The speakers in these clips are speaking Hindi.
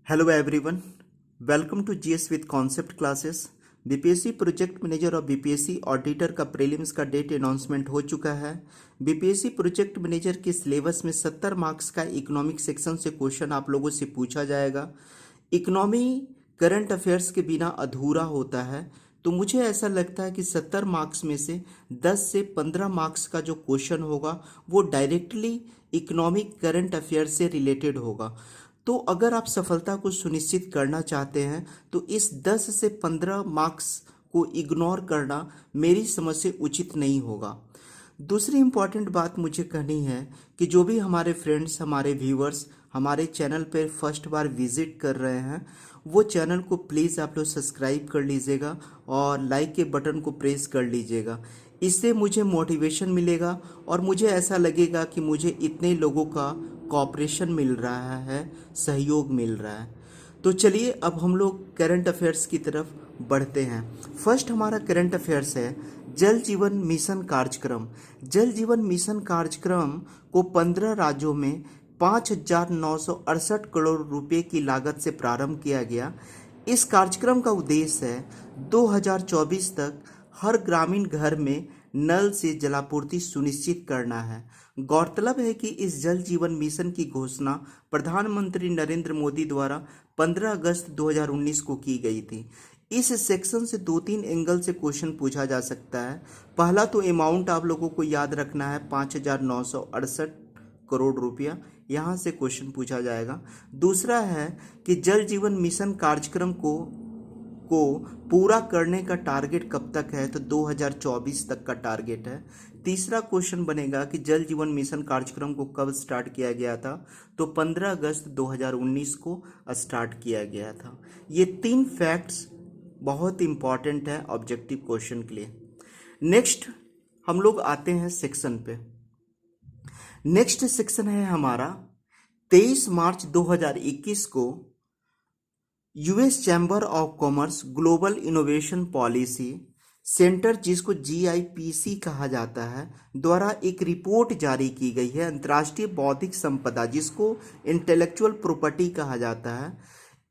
Hello everyone, welcome to GS with concept classes. BPSC project manager और बीपीएससी ऑडिटर का प्रीलिम्स का डेट अनाउंसमेंट हो चुका है। बीपीएससी प्रोजेक्ट मैनेजर के सिलेबस में 70 मार्क्स का इकोनॉमिक सेक्शन से क्वेश्चन आप लोगों से पूछा जाएगा। इकोनॉमी करंट अफेयर्स के बिना अधूरा होता है, तो मुझे ऐसा लगता है कि 70 मार्क्स में से 10 से 15 मार्क्स का जो क्वेश्चन होगा वो डायरेक्टली इकोनॉमिक करंट अफेयर से रिलेटेड होगा। तो अगर आप सफलता को सुनिश्चित करना चाहते हैं तो इस 10 से 15 मार्क्स को इग्नोर करना मेरी समझ से उचित नहीं होगा। दूसरी इम्पॉर्टेंट बात मुझे कहनी है कि जो भी हमारे फ्रेंड्स, हमारे व्यूअर्स हमारे चैनल पर फर्स्ट बार विजिट कर रहे हैं, वो चैनल को प्लीज़ आप लोग सब्सक्राइब कर लीजिएगा और लाइक के बटन को प्रेस कर लीजिएगा। इससे मुझे मोटिवेशन मिलेगा और मुझे ऐसा लगेगा कि मुझे इतने लोगों का कोऑपरेशन मिल रहा है, सहयोग मिल रहा है। तो चलिए अब हम लोग करंट अफेयर्स की तरफ बढ़ते हैं। फर्स्ट हमारा करंट अफेयर्स है जल जीवन मिशन कार्यक्रम। जल जीवन मिशन कार्यक्रम को 15 राज्यों में 5,968 करोड़ रुपए की लागत से प्रारंभ किया गया। इस कार्यक्रम का उद्देश्य है 2024 तक हर ग्रामीण घर में नल से जलापूर्ति सुनिश्चित करना है। गौरतलब है कि इस जल जीवन मिशन की घोषणा प्रधानमंत्री नरेंद्र मोदी द्वारा 15 अगस्त 2019 को की गई थी। इस सेक्शन से 2-3 एंगल से क्वेश्चन पूछा जा सकता है। पहला तो अमाउंट आप लोगों को याद रखना है, 5,968 करोड़ रुपया, यहाँ से क्वेश्चन पूछा जाएगा। दूसरा है कि जल जीवन मिशन कार्यक्रम को पूरा करने का टारगेट कब तक है, तो 2024 तक का टारगेट है। तीसरा क्वेश्चन बनेगा कि जल जीवन मिशन कार्यक्रम को कब स्टार्ट किया गया था, तो 15 अगस्त 2019 को स्टार्ट किया गया था। ये 3 फैक्ट्स बहुत इंपॉर्टेंट है ऑब्जेक्टिव क्वेश्चन के लिए। नेक्स्ट हम लोग आते हैं सेक्शन पे। नेक्स्ट सेक्शन है हमारा 23 मार्च 2021 को US chamber of commerce global innovation policy centre, जिसको जीआईपीसी कहा जाता है, द्वारा एक रिपोर्ट जारी की गई है। अंतर्राष्ट्रीय बौद्धिक संपदा, जिसको इंटेलेक्चुअल प्रॉपर्टी कहा जाता है,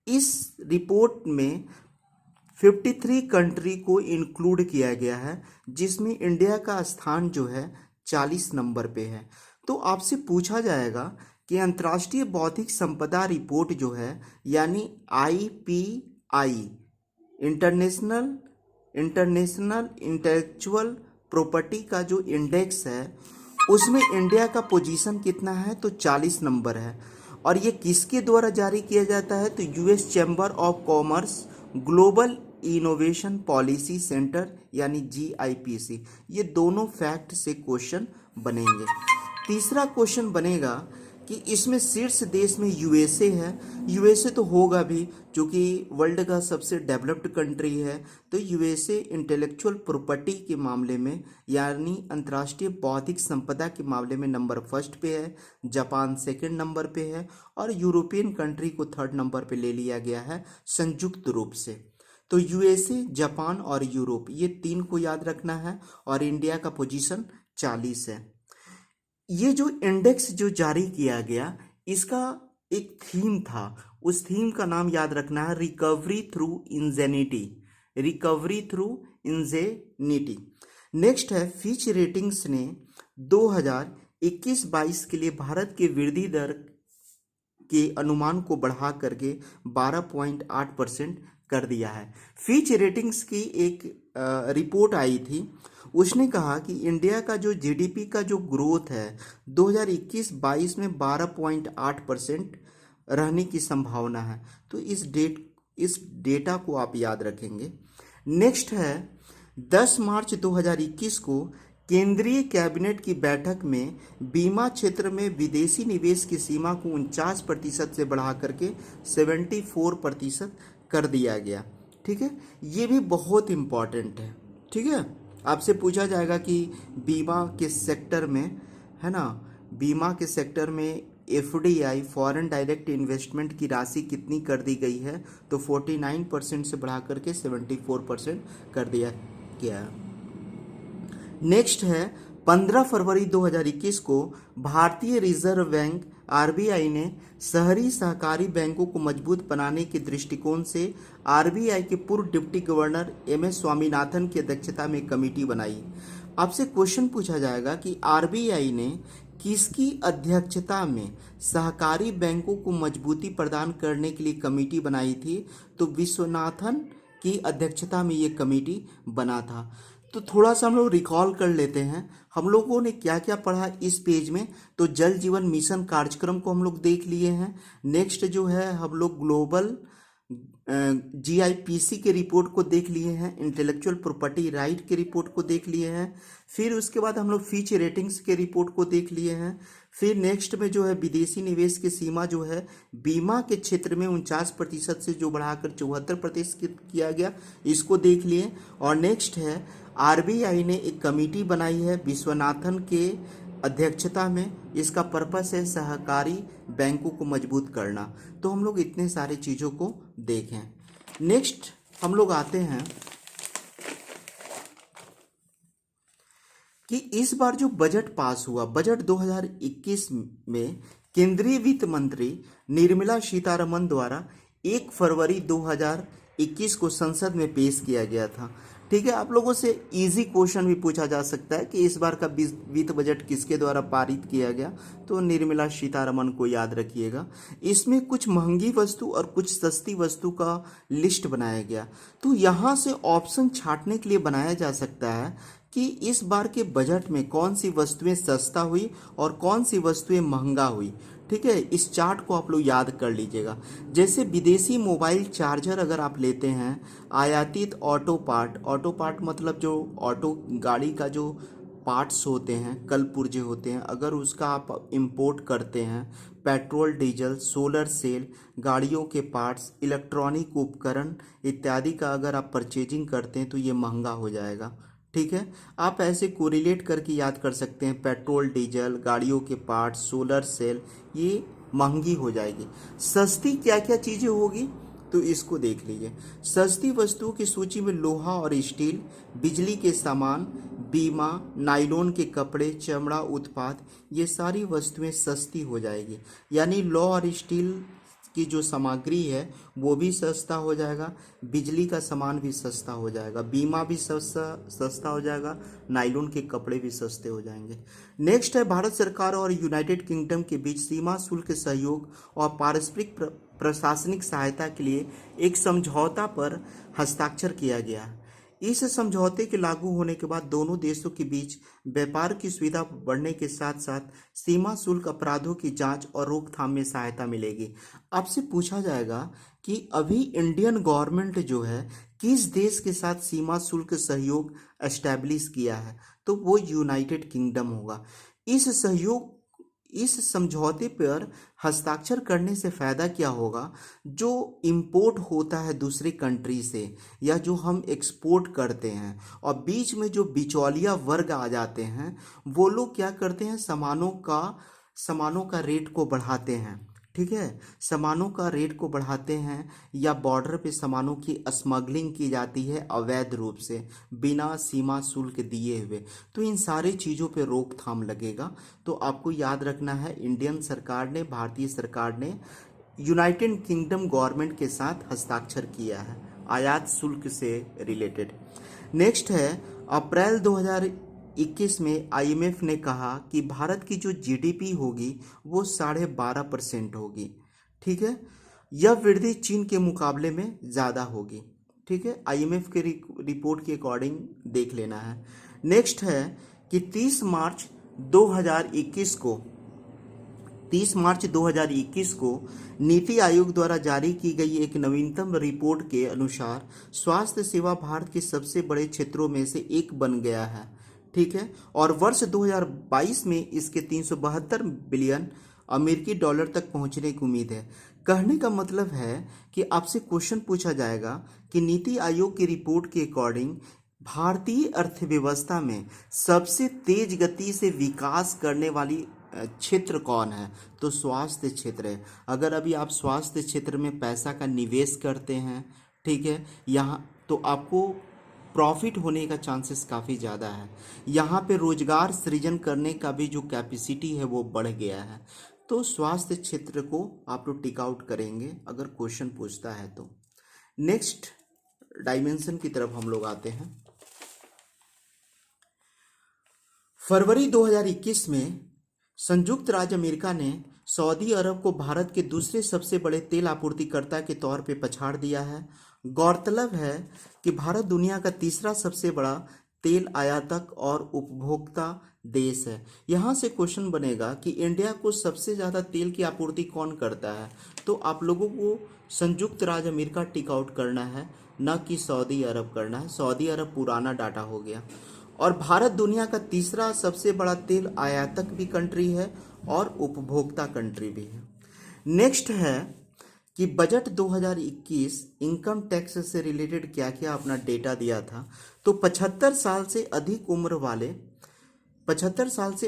इस रिपोर्ट में 53 कंट्री को इंक्लूड किया गया है, जिसमें इंडिया का स्थान जो है 40 नंबर पे है। तो आपसे पूछा जाएगा कि अंतर्राष्ट्रीय बौद्धिक संपदा रिपोर्ट जो है, यानी आईपीआई, इंटरनेशनल इंटेलेक्चुअल प्रॉपर्टी का जो इंडेक्स है, उसमें इंडिया का पोजीशन कितना है, तो 40 नंबर है। और ये किसके द्वारा जारी किया जाता है, तो US chamber of commerce global innovation policy centre, यानी जीआईपीसी। ये दोनों फैक्ट से क्वेश्चन बनेंगे। तीसरा क्वेश्चन बनेगा कि इसमें शीर्ष देश में यूएसए है। यूएसए तो होगा भी, क्योंकि वर्ल्ड का सबसे डेवलप्ड कंट्री है। तो यूएसए इंटेलेक्चुअल प्रॉपर्टी के मामले में, यानी अंतर्राष्ट्रीय बौद्धिक संपदा के मामले में नंबर फर्स्ट पे है, जापान सेकंड नंबर पे है, और यूरोपियन कंट्री को थर्ड नंबर पे ले लिया गया है संयुक्त रूप से। तो यूएसए, जापान और यूरोप, ये 3 को याद रखना है, और इंडिया का पोजीशन 40 है। ये जो इंडेक्स जो जारी किया गया, इसका एक थीम था। उस थीम का नाम याद रखना है, recovery through Ingenuity. Recovery through Ingenuity. Next है फिच रेटिंग्स ने 2021-22 के लिए भारत के वृद्धि दर के अनुमान को बढ़ा करके 12.8% कर दिया है। फिच रेटिंग्स की एक रिपोर्ट आई थी, उसने कहा कि इंडिया का जो जीडीपी का जो ग्रोथ है 2021-22 में 12.8% रहने की संभावना है। तो इस डेटा को आप याद रखेंगे। नेक्स्ट है 10 मार्च 2021 को केंद्रीय कैबिनेट की बैठक में बीमा क्षेत्र में विदेशी निवेश की सीमा को 49% से बढ़ा करके 74% कर दिया गया। ठीक है, ये भी बहुत इम्पॉर्टेंट है। ठीक है, आपसे पूछा जाएगा कि बीमा के सेक्टर में, है ना, बीमा के सेक्टर में एफडीआई, फॉरेन डायरेक्ट इन्वेस्टमेंट की राशि कितनी कर दी गई है, तो 49% से बढ़ा करके 74% कर दिया गया है। नेक्स्ट है 15 फरवरी 2021 को भारतीय रिजर्व बैंक आरबीआई ने शहरी सहकारी बैंकों को मजबूत बनाने के दृष्टिकोण से आरबीआई के पूर्व डिप्टी गवर्नर एम.एस. स्वामीनाथन की अध्यक्षता में कमेटी बनाई। आपसे क्वेश्चन पूछा जाएगा कि आरबीआई ने किसकी अध्यक्षता में सहकारी बैंकों को मजबूती प्रदान करने के लिए कमेटी बनाई थी? तो विश्वनाथन की अध्यक्षता में ये कमेटी बना था। तो थोड़ा सा हम लोग रिकॉल कर लेते हैं, हम लोगों ने क्या क्या पढ़ा इस पेज में। तो जल जीवन मिशन कार्यक्रम को हम लोग देख लिए हैं। नेक्स्ट जो है हम लोग ग्लोबल जीआईपीसी के रिपोर्ट को देख लिए हैं, इंटेलेक्चुअल प्रॉपर्टी राइट के रिपोर्ट को देख लिए हैं। फिर उसके बाद हम लोग फिच रेटिंग्स के रिपोर्ट को देख लिए हैं। फिर नेक्स्ट में जो है विदेशी निवेश की सीमा जो है बीमा के क्षेत्र में 49% से जो बढ़ाकर 74% किया गया, इसको देख लिए। और नेक्स्ट है आरबीआई ने एक कमेटी बनाई है विश्वनाथन के अध्यक्षता में, इसका पर्पस है सहकारी बैंकों को मजबूत करना। तो हम लोग इतने सारे चीज़ों को देखें। नेक्स्ट हम लोग आते हैं कि इस बार जो बजट पास हुआ, बजट 2021 में केंद्रीय वित्त मंत्री निर्मला सीतारमण द्वारा 1 फरवरी 2021 को संसद में पेश किया गया था। ठीक है, आप लोगों से इजी क्वेश्चन भी पूछा जा सकता है कि इस बार का वित्त बजट किसके द्वारा पारित किया गया? तो निर्मला सीतारमण को याद रखिएगा। इसमें कुछ महंगी वस्तु और कुछ सस्ती वस्तु का लिस्ट बनाया गया। तो यहाँ से ऑप्शन छांटने के लिए बनाया जा सकता है कि इस बार के बजट में कौन सी वस्तुएं सस्ता हुई और कौन सी वस्तुएं महंगा हुई। ठीक है, इस चार्ट को आप लोग याद कर लीजिएगा। जैसे विदेशी मोबाइल चार्जर अगर आप लेते हैं, आयातित ऑटो पार्ट मतलब जो ऑटो गाड़ी का जो पार्ट्स होते हैं, कल पुर्जे होते हैं, अगर उसका आप इंपोर्ट करते हैं, पेट्रोल डीजल, सोलर सेल, गाड़ियों के पार्ट्स, इलेक्ट्रॉनिक उपकरण इत्यादि का अगर आप परचेजिंग करते हैं तो ये महंगा हो जाएगा। ठीक है, आप ऐसे कोरिलेट करके याद कर सकते हैं, पेट्रोल डीजल, गाड़ियों के पार्ट्स, सोलर सेल, ये महंगी हो जाएगी। सस्ती क्या क्या चीज़ें होगी तो इसको देख लीजिए। सस्ती वस्तुओं की सूची में लोहा और स्टील, बिजली के सामान, बीमा, नायलॉन के कपड़े, चमड़ा उत्पाद, ये सारी वस्तुएं सस्ती हो जाएगी। यानी लौ और स्टील की जो सामग्री है वो भी सस्ता हो जाएगा, बिजली का सामान भी सस्ता हो जाएगा, बीमा भी सस्ता हो जाएगा, नायलॉन के कपड़े भी सस्ते हो जाएंगे। नेक्स्ट है भारत सरकार और यूनाइटेड किंगडम के बीच सीमा शुल्क सहयोग और पारस्परिक प्रशासनिक सहायता के लिए एक समझौता पर हस्ताक्षर किया गया। इस समझौते के लागू होने के बाद दोनों देशों के बीच व्यापार की सुविधा बढ़ने के साथ साथ सीमा शुल्क अपराधों की जांच और रोकथाम में सहायता मिलेगी। आपसे पूछा जाएगा कि अभी इंडियन गवर्नमेंट जो है किस देश के साथ सीमा शुल्क सहयोग एस्टैब्लिश किया है, तो वो यूनाइटेड किंगडम होगा। इस समझौते पर हस्ताक्षर करने से फ़ायदा क्या होगा? जो इंपोर्ट होता है दूसरी कंट्री से या जो हम एक्सपोर्ट करते हैं और बीच में जो बिचौलिया वर्ग आ जाते हैं, वो लोग क्या करते हैं, सामानों का रेट को बढ़ाते हैं। ठीक है, सामानों का रेट को बढ़ाते हैं या बॉर्डर पे सामानों की स्मगलिंग की जाती है अवैध रूप से बिना सीमा शुल्क दिए हुए। तो इन सारी चीज़ों पे रोकथाम लगेगा। तो आपको याद रखना है, इंडियन सरकार ने, भारतीय सरकार ने यूनाइटेड किंगडम गवर्नमेंट के साथ हस्ताक्षर किया है आयात शुल्क से रिलेटेड। नेक्स्ट है अप्रैल 2021 में आईएमएफ ने कहा कि भारत की जो जीडीपी होगी वो 12.5% होगी। ठीक है, यह वृद्धि चीन के मुकाबले में ज़्यादा होगी। ठीक है, आईएमएफ के रिपोर्ट के अकॉर्डिंग देख लेना है। नेक्स्ट है कि 30 मार्च 2021 को नीति आयोग द्वारा जारी की गई एक नवीनतम रिपोर्ट के अनुसार स्वास्थ्य सेवा भारत के सबसे बड़े क्षेत्रों में से एक बन गया है। ठीक है, और वर्ष 2022 में इसके 372 बिलियन अमेरिकी डॉलर तक पहुंचने की उम्मीद है। कहने का मतलब है कि आपसे क्वेश्चन पूछा जाएगा कि नीति आयोग की रिपोर्ट के अकॉर्डिंग भारतीय अर्थव्यवस्था में सबसे तेज गति से विकास करने वाली क्षेत्र कौन है? तो स्वास्थ्य क्षेत्र है। अगर अभी आप स्वास्थ्य क्षेत्र में पैसा का निवेश करते हैं, ठीक है, यहाँ तो आपको प्रॉफिट होने का चांसेस काफ़ी ज़्यादा है। यहाँ पे रोजगार सृजन करने का भी जो कैपेसिटी है वो बढ़ गया है। तो स्वास्थ्य क्षेत्र को आप लोग टिक आउट करेंगे अगर क्वेश्चन पूछता है तो। नेक्स्ट डायमेंशन की तरफ हम लोग आते हैं। फरवरी 2021 में संयुक्त राज्य अमेरिका ने सऊदी अरब को भारत के दूसरे सबसे बड़े तेल आपूर्तिकर्ता के तौर पे पछाड़ दिया है। गौरतलब है कि भारत दुनिया का तीसरा सबसे बड़ा तेल आयातक और उपभोक्ता देश है। यहाँ से क्वेश्चन बनेगा कि इंडिया को सबसे ज़्यादा तेल की आपूर्ति कौन करता है, तो आप लोगों को संयुक्त राज्य अमेरिका टिक आउट करना है, न कि सऊदी अरब करना है। सऊदी अरब पुराना डाटा हो गया। और भारत दुनिया का तीसरा सबसे बड़ा तेल आयातक भी कंट्री है और उपभोक्ता कंट्री भी है। नेक्स्ट है कि बजट 2021 इनकम टैक्स से रिलेटेड क्या क्या अपना डेटा दिया था। तो 75 साल से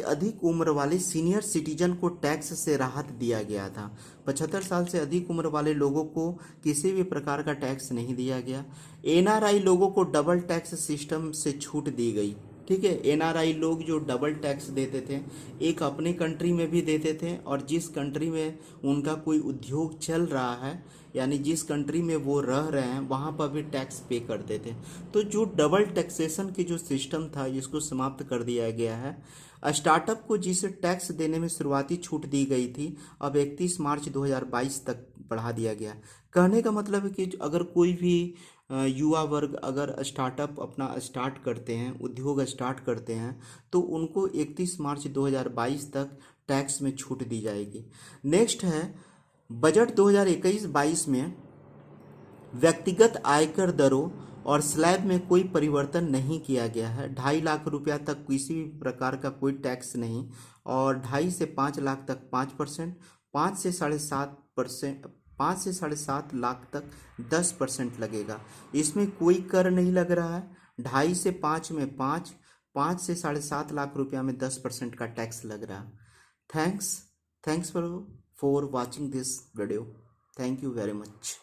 अधिक उम्र वाले सीनियर सिटीजन को टैक्स से राहत दिया गया था। 75 साल से अधिक उम्र वाले लोगों को किसी भी प्रकार का टैक्स नहीं दिया गया। एनआरआई लोगों को डबल टैक्स सिस्टम से छूट दी गई। ठीक है, एनआरआई लोग जो डबल टैक्स देते थे, एक अपने कंट्री में भी देते थे और जिस कंट्री में उनका कोई उद्योग चल रहा है, यानी जिस कंट्री में वो रह रहे हैं, वहाँ पर भी टैक्स पे करते थे। तो जो डबल टैक्सेशन की जो सिस्टम था, इसको समाप्त कर दिया गया है। स्टार्टअप को जिसे टैक्स देने में शुरुआती छूट दी गई थी, अब 31 मार्च 2022 तक बढ़ा दिया गया। कहने का मतलब है कि अगर कोई भी युवा वर्ग अगर स्टार्टअप अपना स्टार्ट करते हैं, उद्योग स्टार्ट करते हैं, तो उनको 31 मार्च 2022 तक टैक्स में छूट दी जाएगी। नेक्स्ट है बजट 2021-22 में व्यक्तिगत आयकर दरों और स्लैब में कोई परिवर्तन नहीं किया गया है। 2.5 लाख रुपया तक किसी भी प्रकार का कोई टैक्स नहीं, और 2.5 से 5 लाख तक 5%, 5 से 7.5 लाख तक 10% लगेगा। इसमें कोई कर नहीं लग रहा है। 2.5 से 5 में 5 से 7.5 लाख रुपया में 10% का टैक्स लग रहा है। Thanks for watching this video. Thank you very much.